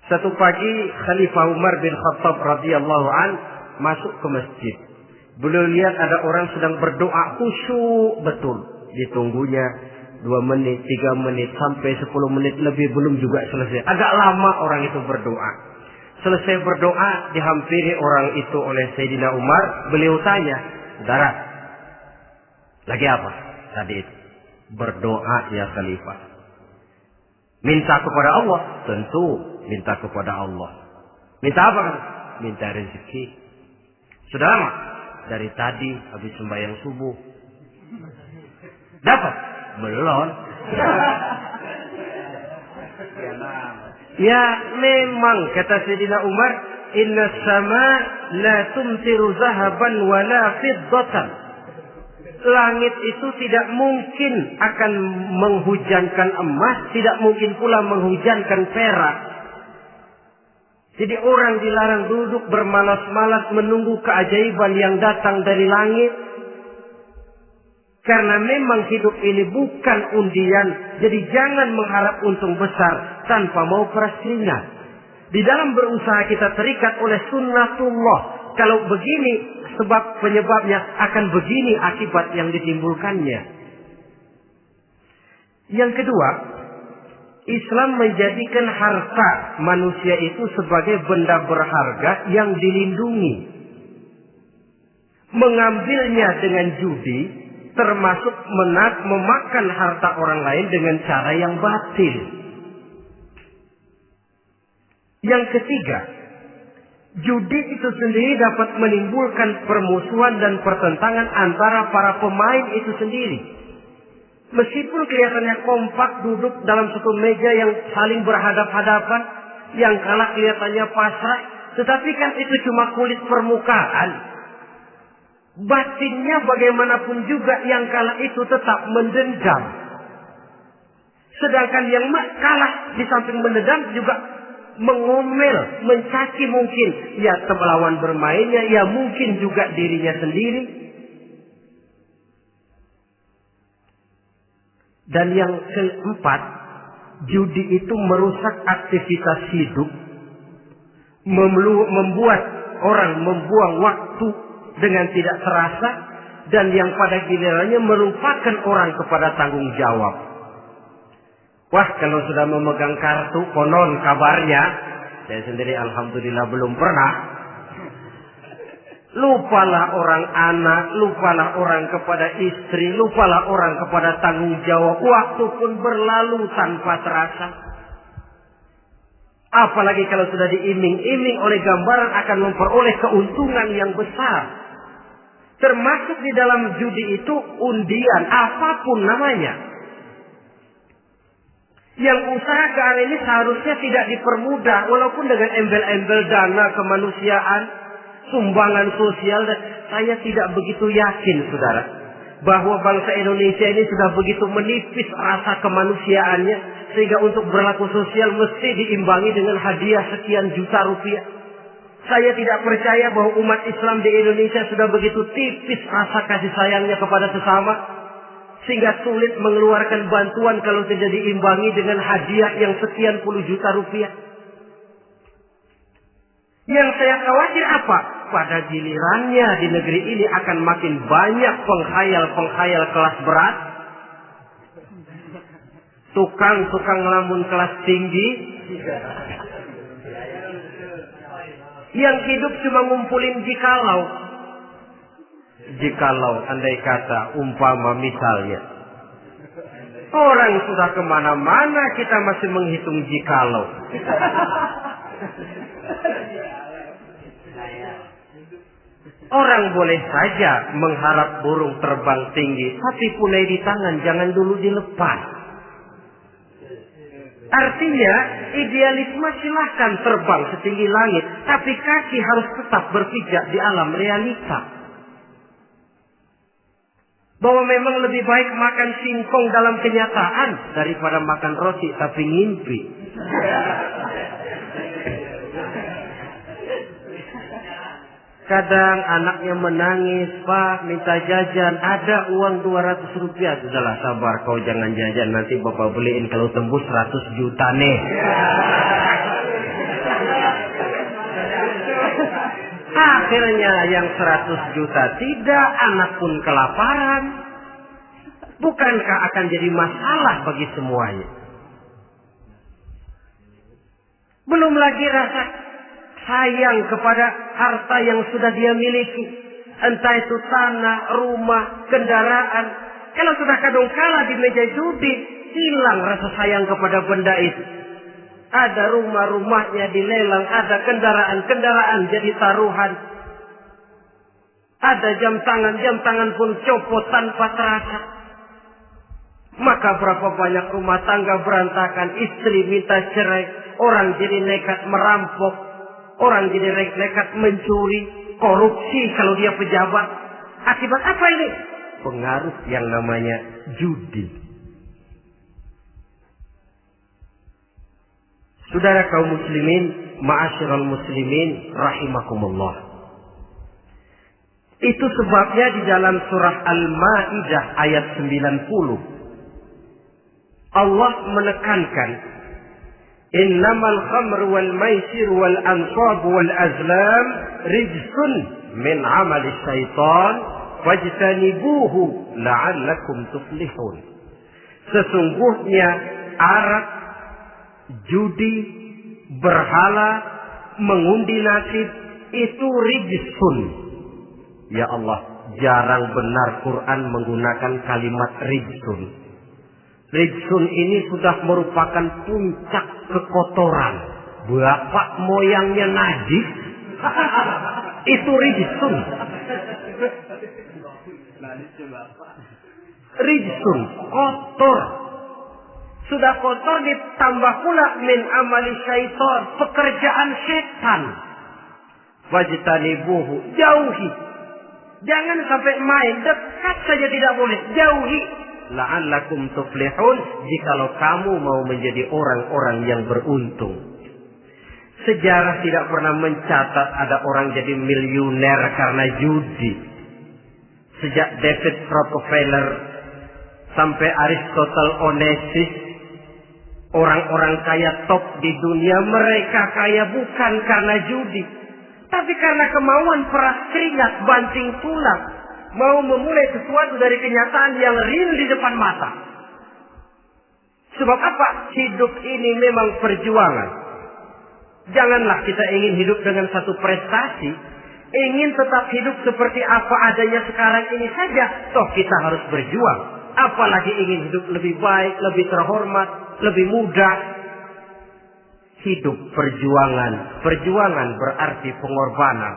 Satu pagi, Khalifah Umar bin Khattab radhiyallahu an masuk ke masjid. Beliau lihat ada orang sedang berdoa khusyuk betul. Ditunggunya 2 menit, 3 menit, sampai 10 menit lebih belum juga selesai. Agak lama orang itu berdoa. Selesai berdoa, dihampiri orang itu oleh Sayyidina Umar. Beliau tanya, saudara, lagi apa tadi itu? Berdoa ya Khalifah. Minta kepada Allah? Tentu minta kepada Allah. Minta apa kan? Minta rezeki. Sudah lama? Dari tadi habis sembahyang subuh. Dapat? Belum. Ya memang kata Sayyidina Umar, inna sama la tumtiru zahaban wala fiddatan. Langit itu tidak mungkin akan menghujankan emas, tidak mungkin pula menghujankan perak. Jadi orang dilarang duduk bermalas-malas menunggu keajaiban yang datang dari langit. Karena memang hidup ini bukan undian. Jadi jangan mengharap untung besar tanpa mau peras keringat. Di dalam berusaha kita terikat oleh sunnatullah. Kalau begini sebab penyebabnya, akan begini akibat yang ditimbulkannya. Yang kedua, Islam menjadikan harta manusia itu sebagai benda berharga yang dilindungi. Mengambilnya dengan judi termasuk memakan harta orang lain dengan cara yang batil. Yang ketiga, judi itu sendiri dapat menimbulkan permusuhan dan pertentangan antara para pemain itu sendiri. Meskipun kelihatannya kompak duduk dalam satu meja yang saling berhadap-hadapan, yang kalah kelihatannya pasrah, tetapi kan itu cuma kulit permukaan. Batinnya bagaimanapun juga yang kalah itu tetap mendendam. Sedangkan yang kalah di samping mendendam juga mengomel, mencaci mungkin. Ya lawan bermainnya, ya mungkin juga dirinya sendiri. Dan yang keempat, judi itu merusak aktivitas hidup. Membuat orang membuang waktu dengan tidak terasa. Dan yang pada gilirannya melupakan orang kepada tanggung jawab. Wah, kalau sudah memegang kartu, konon kabarnya, saya sendiri alhamdulillah belum pernah. Lupalah orang anak, lupalah orang kepada istri, lupalah orang kepada tanggung jawab. Waktu pun berlalu tanpa terasa. Apalagi kalau sudah diiming-iming oleh gambaran akan memperoleh keuntungan yang besar. Termasuk di dalam judi itu undian, apapun namanya. Yang usaha ke arah ini seharusnya tidak dipermudah, walaupun dengan embel-embel dana kemanusiaan, sumbangan sosial. Dan saya tidak begitu yakin, saudara, bahwa bangsa Indonesia ini sudah begitu menipis rasa kemanusiaannya, sehingga untuk berlaku sosial mesti diimbangi dengan hadiah sekian juta rupiah. Saya tidak percaya bahwa umat Islam di Indonesia sudah begitu tipis rasa kasih sayangnya kepada sesama, sehingga sulit mengeluarkan bantuan kalau tidak diimbangi dengan hadiah yang sekian puluh juta rupiah. Yang saya khawatir apa? Pada gilirannya di negeri ini akan makin banyak penghayal-penghayal kelas berat. Tukang-tukang ngelamun kelas tinggi. Yang hidup cuma ngumpulin jikalau. Jikalau, andai kata, umpama misalnya. Orang sudah kemana-mana kita masih menghitung jikalau. Orang boleh saja mengharap burung terbang tinggi, tapi punai di tangan jangan dulu dilepas. Artinya, idealisme silahkan terbang setinggi langit, tapi kaki harus tetap berpijak di alam realita. Bahwa memang lebih baik makan singkong dalam kenyataan daripada makan roti tapi ngimpi. Kadang anaknya menangis, Pak minta jajan, ada uang 200 rupiah. Sudahlah sabar, kau jangan jajan, nanti bapak beliin kalau tembus 100 juta nih. Akhirnya yang 100 juta tidak, anak pun kelaparan. Bukankah akan jadi masalah bagi semuanya? Belum lagi rasa sayang kepada harta yang sudah dia miliki. Entah itu tanah, rumah, kendaraan. Kalau sudah kadung kalah di meja judi, hilang rasa sayang kepada benda itu. Ada rumah-rumahnya dilelang, ada kendaraan-kendaraan jadi taruhan. Ada jam tangan pun copot tanpa terasa. Maka berapa banyak rumah tangga berantakan, istri minta cerai, orang jadi nekat merampok, orang jadi nekat mencuri, korupsi kalau dia pejabat. Akibat apa ini? pengaruh yang namanya judi. Saudara kaum muslimin, ma'asyiral muslimin rahimakumullah. Itu sebabnya di dalam surah Al-Maidah ayat 90 Allah menekankan, innamal khamru wal maisir wal ansab wal azlam rijsun min amali syaitan fajtanibuhu la'allakum tuflihun. Sesungguhnya arak, judi, berhala, mengundi nasib itu rijsun. Ya Allah, jarang benar Quran menggunakan kalimat rijsun. Rijsun ini sudah merupakan puncak kekotoran. Bapak moyangnya najis, itu rijsun. Rijsun, kotor. Sudah kotor ditambah pula min amali syaitan, pekerjaan setan. Wajtanibuhu, jauhi. Jangan sampai main, dekat saja tidak boleh, jauhi. La'allakum tuflihun, jikalau kamu mau menjadi orang-orang yang beruntung. Sejarah tidak pernah mencatat ada orang jadi miliuner karena judi. Sejak David Rockefeller sampai Aristotle Onassis, orang-orang kaya top di dunia, mereka kaya bukan karena judi, tapi karena kemauan peras keringat banting tulang, mau memulai sesuatu dari kenyataan yang real di depan mata. Sebab apa? Hidup ini memang perjuangan. Janganlah kita ingin hidup dengan satu prestasi, ingin tetap hidup seperti apa adanya sekarang ini saja, toh kita harus berjuang. Apalagi ingin hidup lebih baik, lebih terhormat, lebih mudah. Hidup perjuangan. Perjuangan berarti pengorbanan.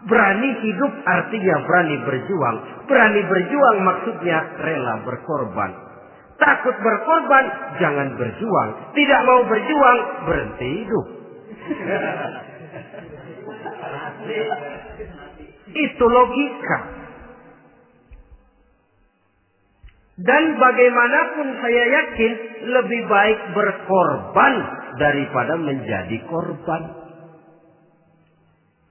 Berani hidup artinya berani berjuang. Berani berjuang maksudnya rela berkorban. Takut berkorban, jangan berjuang. Tidak mau berjuang, berhenti hidup. Itu logika. Dan bagaimanapun saya yakin lebih baik berkorban daripada menjadi korban.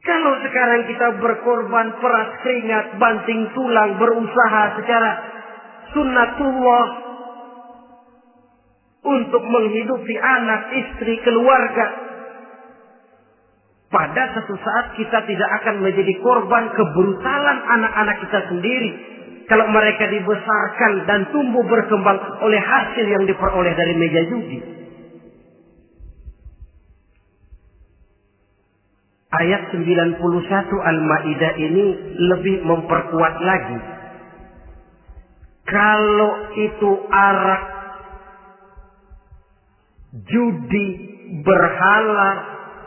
Kalau sekarang kita berkorban, peras keringat, banting tulang, berusaha secara sunnatullah untuk menghidupi anak, istri, keluarga, pada satu saat kita tidak akan menjadi korban kebrutalan anak-anak kita sendiri. Kalau mereka dibesarkan dan tumbuh berkembang oleh hasil yang diperoleh dari meja judi. Ayat 91 Al-Maidah ini lebih memperkuat lagi. Kalau itu arak, judi, berhala,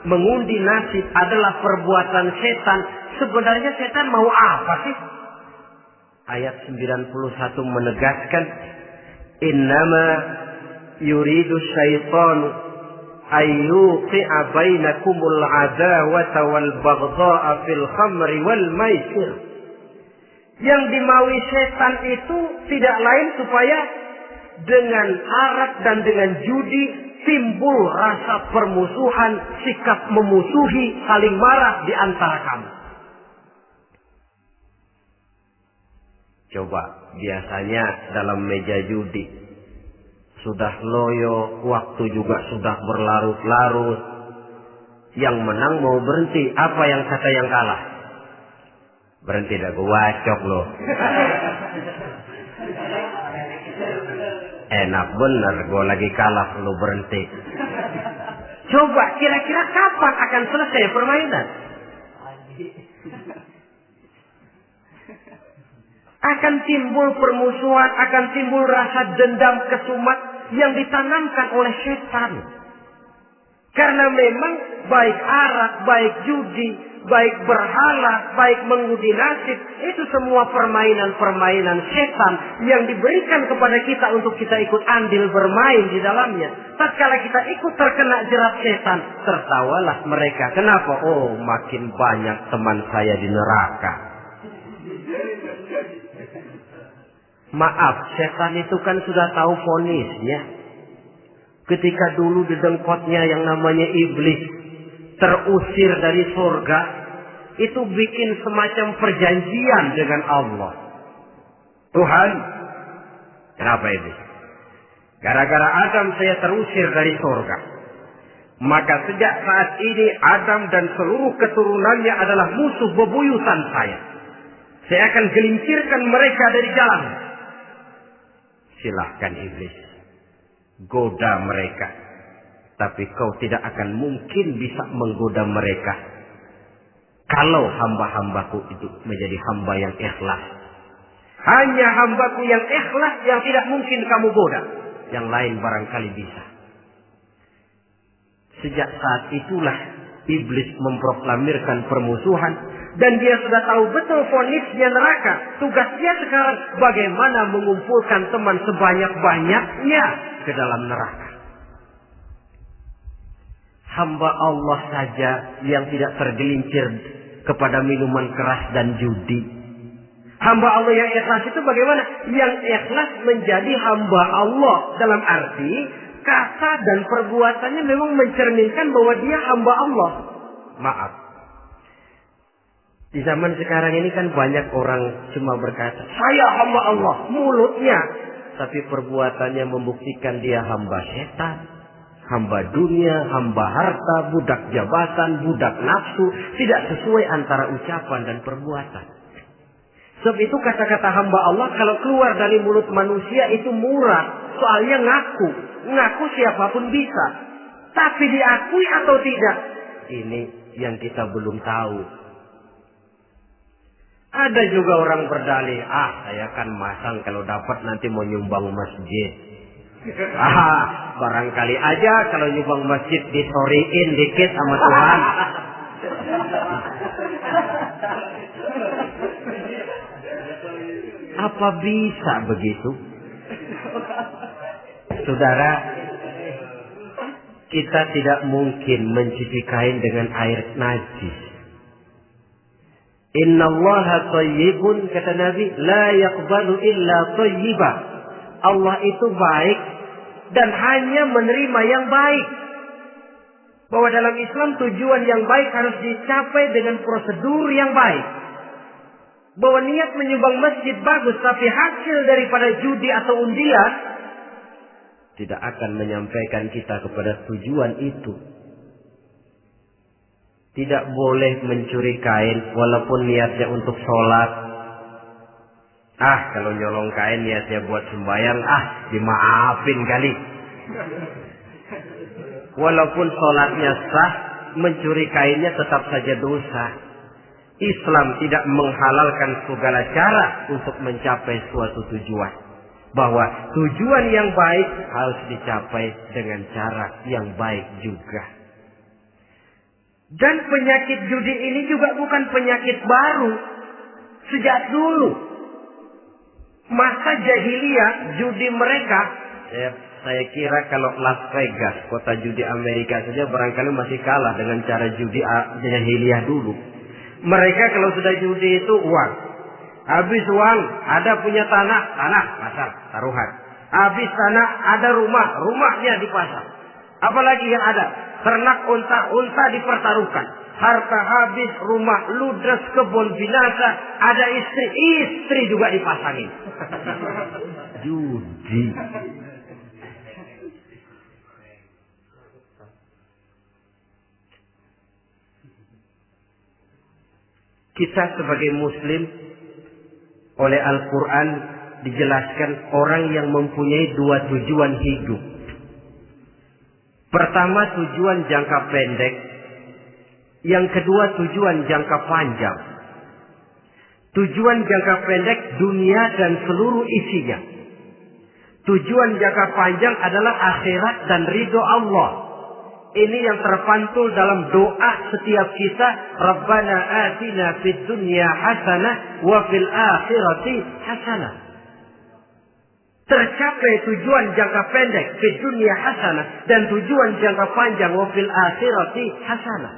mengundi nasib adalah perbuatan setan, sebenarnya setan mau apa sih? Ayat 91 menegaskan, innama yuridu syaitanu ayyuqi'a bainakumul adawata wal baghdha'a fil khamri wal maisir. Yang dimaui setan itu tidak lain supaya dengan arak dan dengan judi timbul rasa permusuhan, sikap memusuhi, saling marah di antara kamu. Coba, biasanya dalam meja judi sudah loyo, waktu juga sudah berlarut-larut. Yang menang mau berhenti, apa yang kata yang kalah? Berhenti dah, gua wacok loh. Enak bener, gua lagi kalah, lu berhenti. Coba, kira-kira kapan akan selesai permainan? Akan timbul permusuhan, akan timbul rasa dendam, kesumat yang ditanamkan oleh setan. Karena memang baik arak, baik judi, baik berhala, baik mengundi nasib, itu semua permainan-permainan setan yang diberikan kepada kita untuk kita ikut andil bermain di dalamnya. Tatkala kita ikut terkena jerat setan, tertawalah mereka. Kenapa? Oh, makin banyak teman saya di neraka. Maaf, setan itu kan sudah tahu vonisnya. Ketika dulu di dengkotnya yang namanya iblis terusir dari surga, itu bikin semacam perjanjian dengan Allah. Tuhan, kenapa ini? Gara-gara Adam saya terusir dari surga. Maka sejak saat ini Adam dan seluruh keturunannya adalah musuh bebuyutan saya. Saya akan gelincirkan mereka dari jalan. Silahkan iblis, goda mereka. Tapi kau tidak akan mungkin bisa menggoda mereka kalau hamba-hambaku itu menjadi hamba yang ikhlas. Hanya hambaku yang ikhlas yang tidak mungkin kamu goda. Yang lain barangkali bisa. Sejak saat itulah iblis memproklamirkan permusuhan. Dan dia sudah tahu betul vonisnya neraka. Tugas dia sekarang bagaimana mengumpulkan teman sebanyak-banyaknya ke dalam neraka. Hamba Allah saja yang tidak tergelincir kepada minuman keras dan judi. Hamba Allah yang ikhlas itu bagaimana? Yang ikhlas menjadi hamba Allah. Dalam arti kata dan perbuatannya memang mencerminkan bahwa dia hamba Allah. Maaf. Di zaman sekarang ini kan banyak orang cuma berkata, saya hamba Allah, mulutnya. Tapi perbuatannya membuktikan dia hamba setan, hamba dunia, hamba harta, budak jabatan, budak nafsu. Tidak sesuai antara ucapan dan perbuatan. Sebab itu kata-kata hamba Allah kalau keluar dari mulut manusia itu murah. Soalnya ngaku. Ngaku siapapun bisa. Tapi diakui atau tidak? Ini yang kita belum tahu. Ada juga orang berdalih, saya kan masang kalau dapat nanti mau nyumbang masjid. Barangkali aja kalau nyumbang masjid disoriin dikit sama Tuhan. Apa bisa begitu? Saudara, kita tidak mungkin mencuci kain dengan air najis. Innallaha thayyibun, kata Nabi, la yaqbalu illa thayyiba. Allah itu baik dan hanya menerima yang baik. Bahwa dalam Islam tujuan yang baik harus dicapai dengan prosedur yang baik. Bahwa niat menyumbang masjid bagus, tapi hasil daripada judi atau undian tidak akan menyampaikan kita kepada tujuan itu. Tidak boleh mencuri kain walaupun niatnya untuk sholat. Kalau nyolong kain niatnya buat sembahyang, dimaafin kali. Walaupun sholatnya sah, mencuri kainnya tetap saja dosa. Islam tidak menghalalkan segala cara untuk mencapai suatu tujuan. Bahwa tujuan yang baik harus dicapai dengan cara yang baik juga. Dan penyakit judi ini juga bukan penyakit baru. Sejak dulu. Masa jahiliyah judi mereka. Saya kira kalau Las Vegas, kota judi Amerika saja barangkali masih kalah dengan cara judi jahiliyah dulu. Mereka kalau sudah judi itu uang. Habis uang ada punya tanah pasar, taruhan. Habis tanah ada rumahnya dipasang. Apalagi yang ada? Ternak unta dipertaruhkan. Harta habis, rumah ludes, kebun binasa. Ada istri juga dipasangin. Judi. Kita sebagai muslim oleh Al-Quran dijelaskan orang yang mempunyai dua tujuan hidup. Pertama tujuan jangka pendek. Yang kedua tujuan jangka panjang. Tujuan jangka pendek dunia dan seluruh isinya. Tujuan jangka panjang adalah akhirat dan ridho Allah. Ini yang terpantul dalam doa setiap kita. Rabbana atina fid dunya hasanah wa fil akhirati hasanah. Tercapai tujuan jangka pendek di dunia hasanah dan tujuan jangka panjang wa fil akhirati hasanah.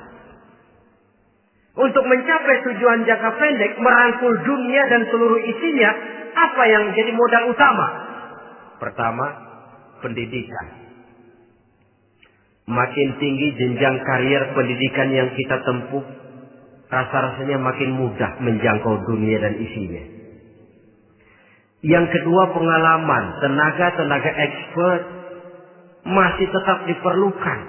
Untuk mencapai tujuan jangka pendek, merangkul dunia dan seluruh isinya, apa yang jadi modal utama? Pertama, pendidikan. Makin tinggi jenjang karier pendidikan yang kita tempuh, rasa-rasanya makin mudah menjangkau dunia dan isinya. Yang kedua, pengalaman. Tenaga expert masih tetap diperlukan.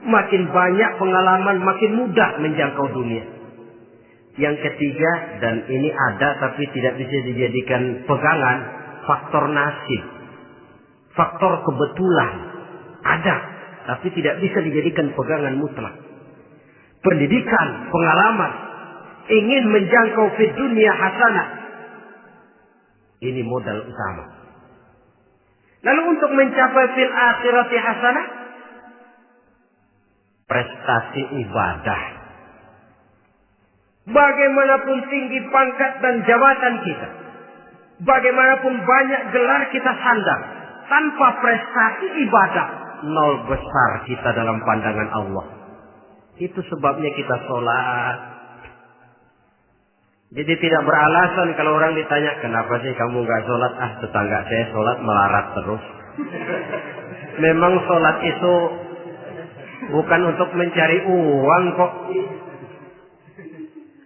Makin banyak pengalaman, makin mudah menjangkau dunia. Yang ketiga, dan ini ada tapi tidak bisa dijadikan pegangan, faktor nasib. Faktor kebetulan. Ada, tapi tidak bisa dijadikan pegangan mutlak. Pendidikan, pengalaman, ingin menjangkau fid dunia hasanah. Ini modal utama. Lalu untuk mencapai fil akhirati hasanah, prestasi ibadah. Bagaimanapun tinggi pangkat dan jabatan kita, bagaimanapun banyak gelar kita sandang, tanpa prestasi ibadah, nol besar kita dalam pandangan Allah. Itu sebabnya kita sholat. Jadi tidak beralasan kalau orang ditanya, kenapa sih kamu nggak sholat? Tetangga saya sholat melarat terus. Memang sholat itu bukan untuk mencari uang kok.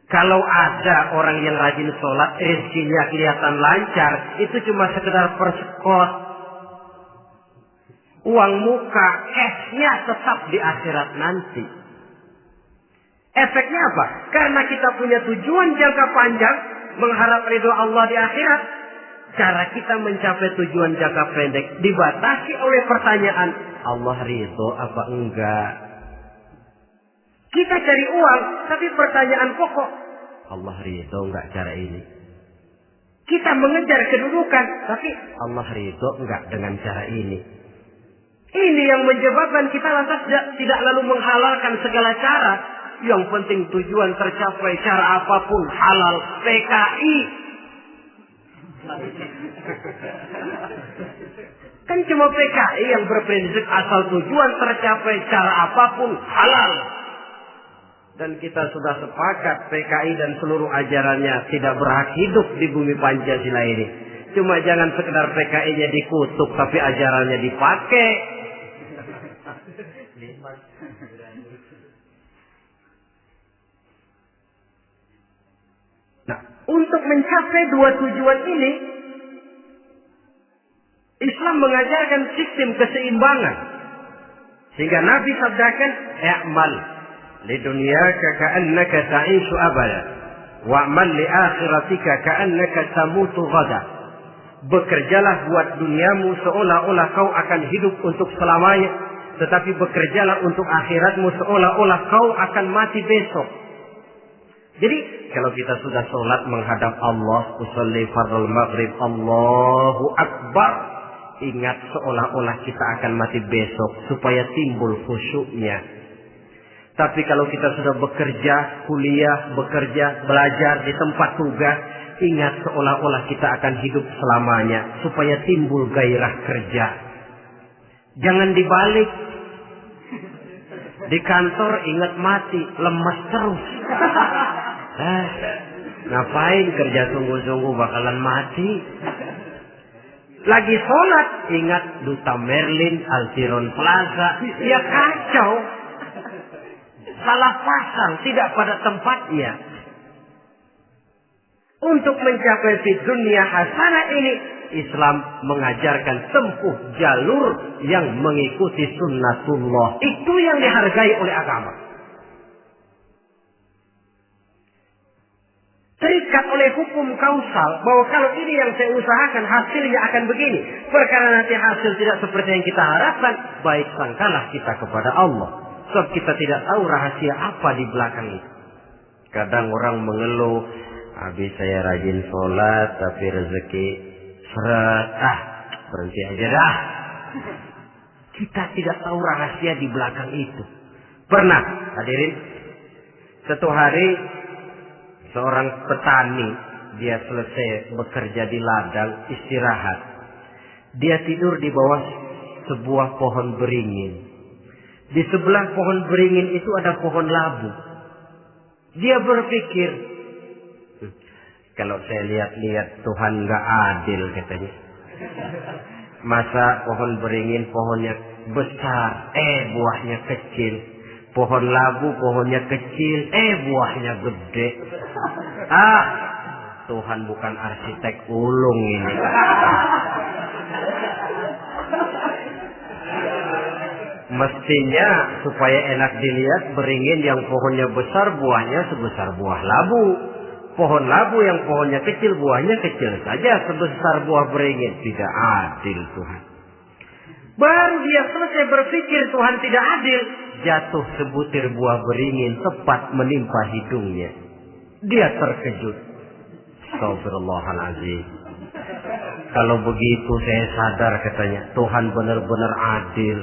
Kalau ada orang yang rajin sholat, rezekinya kelihatan lancar, itu cuma sekedar persekot. Uang muka, cashnya tetap di akhirat nanti. Efeknya apa? Karena kita punya tujuan jangka panjang, mengharap ridho Allah di akhirat. Cara kita mencapai tujuan jangka pendek dibatasi oleh pertanyaan, Allah ridho apa enggak? Kita cari uang, tapi pertanyaan pokok, Allah ridho enggak cara ini? Kita mengejar kedudukan, tapi Allah ridho enggak dengan cara ini? Ini yang menyebabkan kita lantas tidak lalu menghalalkan segala cara. Yang penting tujuan tercapai cara apapun halal. PKI. Kan cuma PKI yang berprinsip asal tujuan tercapai cara apapun halal. Dan kita sudah sepakat PKI dan seluruh ajarannya tidak berhak hidup di bumi Pancasila ini. Cuma jangan sekedar PKI-nya dikutuk tapi ajarannya dipakai. Nah, untuk mencapai dua tujuan ini, Islam mengajarkan sistem keseimbangan. Sehingga Nabi sabdakan, "I'mal li dunyaka ka'annaka ta'ishu abada, wa'mal li akhiratika ka'annaka tamutu ghada." Bekerjalah buat duniamu seolah-olah kau akan hidup untuk selamanya, tetapi bekerjalah untuk akhiratmu seolah-olah kau akan mati besok. Jadi kalau kita sudah sholat menghadap Allah, usolli fardhu maghrib, Allahu Akbar, ingat seolah-olah kita akan mati besok supaya timbul khusyuknya. Tapi kalau kita sudah bekerja, kuliah, bekerja, belajar di tempat tugas, ingat seolah-olah kita akan hidup selamanya supaya timbul gairah kerja. Jangan dibalik. Di kantor ingat mati, lemas terus. Ngapain kerja sungguh-sungguh bakalan mati. Lagi sholat ingat Duta Merlin, Altiron Plaza. Ya kacau. Salah pasang, tidak pada tempatnya. Untuk mencapai di dunia hasanah ini, Islam mengajarkan tempuh jalur yang mengikuti sunnatullah. Itu yang dihargai oleh agama. Terikat oleh hukum kausal bahwa kalau ini yang saya usahakan hasilnya akan begini. Perkara nanti hasil tidak seperti yang kita harapkan, baik sangkalah kita kepada Allah. Sebab kita tidak tahu rahasia apa di belakang itu. Kadang orang mengeluh, habis saya rajin sholat tapi rezeki seret, berhenti aja dah. Kita tidak tahu rahasia di belakang itu. Pernah hadirin, satu hari seorang petani, dia selesai bekerja di ladang, istirahat. Dia tidur di bawah sebuah pohon beringin. Di sebelah pohon beringin itu ada pohon labu. Dia berpikir, kalau saya lihat-lihat Tuhan nggak adil katanya. Masa pohon beringin pohonnya besar, buahnya kecil. Pohon labu pohonnya kecil, buahnya gede. Tuhan bukan arsitek ulung ini. Mestinya supaya enak dilihat beringin yang pohonnya besar buahnya sebesar buah labu. Pohon labu yang pohonnya kecil buahnya kecil saja sebesar buah beringin. Tidak adil Tuhan. Baru dia selesai berpikir Tuhan tidak adil, jatuh sebutir buah beringin tepat menimpa hidungnya. Dia terkejut. Astagfirullahaladzim. Kalau begitu saya sadar katanya, Tuhan benar-benar adil.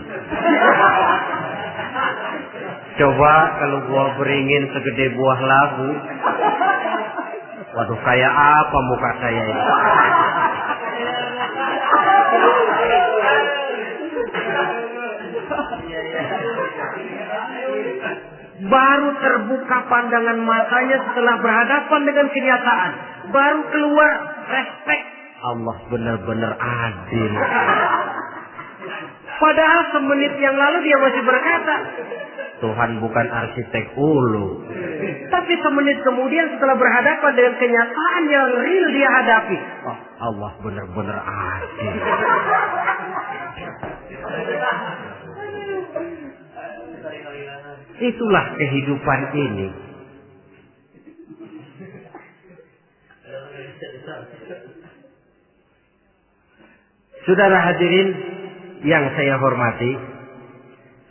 Coba kalau buah beringin segede buah labu. Waduh, kayak apa muka saya ini? Baru terbuka pandangan matanya setelah berhadapan dengan kenyataan. Baru keluar respek. Allah benar-benar adil. Padahal semenit yang lalu dia masih berkata, Tuhan bukan arsitek ulu. Tapi semenit kemudian setelah berhadapan dengan kenyataan yang real dia hadapi, Allah benar-benar adil. Itulah kehidupan ini. Saudara hadirin yang saya hormati,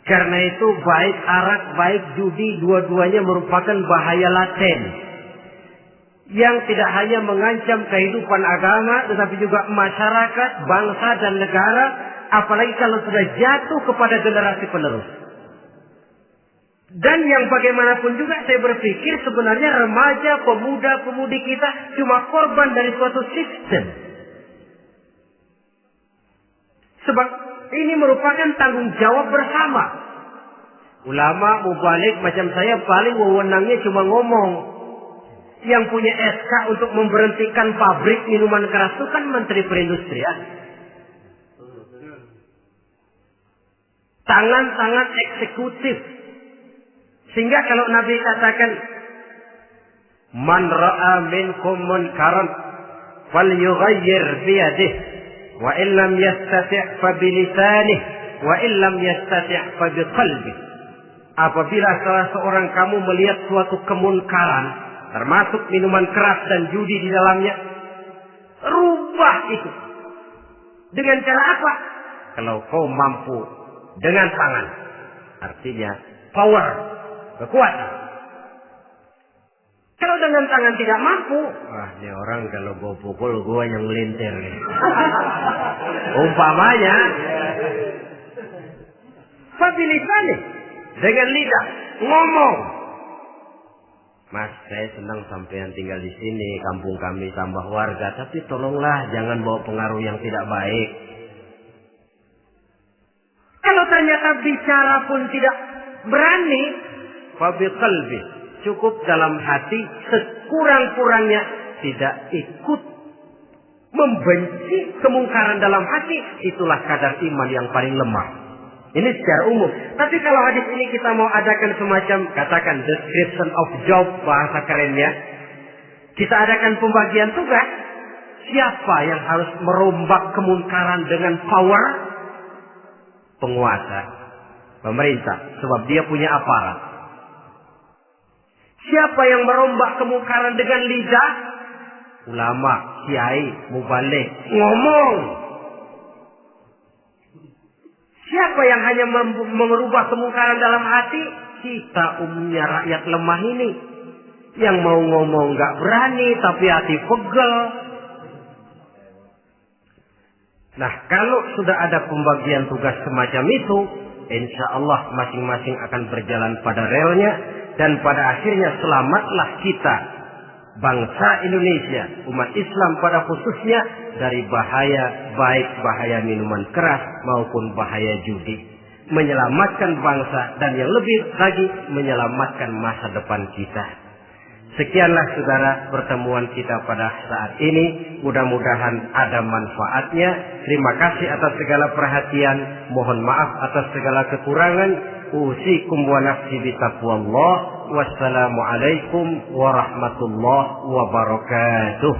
karena itu baik arak, baik judi, dua-duanya merupakan bahaya laten yang tidak hanya mengancam kehidupan agama, tetapi juga masyarakat, bangsa dan negara, apalagi kalau sudah jatuh kepada generasi penerus. Dan yang bagaimanapun juga saya berpikir sebenarnya remaja, pemuda, pemudi kita cuma korban dari suatu sistem. Sebab ini merupakan tanggung jawab bersama. Ulama mubalik macam saya paling wewenangnya cuma ngomong. Yang punya SK untuk memberhentikan pabrik minuman keras itu kan Menteri Perindustrian. Tangan-tangan eksekutif. Sehingga kalau Nabi katakan, Man ra'a minkum munkaran falyughayyir biyadihi wa illam yastati' fa bilisanih wa illam yastati' fa biqalbihi. Apabila salah seorang kamu melihat suatu kemunkaran, termasuk minuman keras dan judi di dalamnya, rubah itu. Dengan cara apa? Kalau kau mampu dengan tangan. Artinya power, kekuatan. Kalau dengan tangan tidak mampu, ini orang kalau gue pukul gue yang melintir. Umpamanya, fabilisani, dengan lidah ngomong. Mas, saya senang sampean tinggal di sini, kampung kami tambah warga, tapi tolonglah jangan bawa pengaruh yang tidak baik. Kalau ternyata bicara pun tidak berani, fabiqalbi, cukup dalam hati, sekurang-kurangnya tidak ikut membenci kemungkaran dalam hati, itulah kadar iman yang paling lemah. Ini secara umum. Tapi kalau hadis ini kita mau adakan semacam, katakan description of job, bahasa kerennya, kita adakan pembagian tugas. Siapa yang harus merombak kemungkaran dengan power? Penguasa, pemerintah, sebab dia punya aparat. Siapa yang merombak kemungkaran dengan lidah? Ulama, kiai, mubalik, ngomong. Siapa yang hanya merubah kemungkaran dalam hati? Kita umumnya rakyat lemah ini. Yang mau ngomong gak berani, tapi hati pegel. Nah, kalau sudah ada pembagian tugas semacam itu, insya Allah masing-masing akan berjalan pada relnya. Dan pada akhirnya selamatlah kita, bangsa Indonesia, umat Islam pada khususnya, dari bahaya, baik bahaya minuman keras maupun bahaya judi. Menyelamatkan bangsa dan yang lebih lagi menyelamatkan masa depan kita. Sekianlah saudara pertemuan kita pada saat ini. Mudah-mudahan ada manfaatnya. Terima kasih atas segala perhatian. Mohon maaf atas segala kekurangan. Usikum wa nafsi bitaqwallah. Wassalamualaikum warahmatullahi wabarakatuh.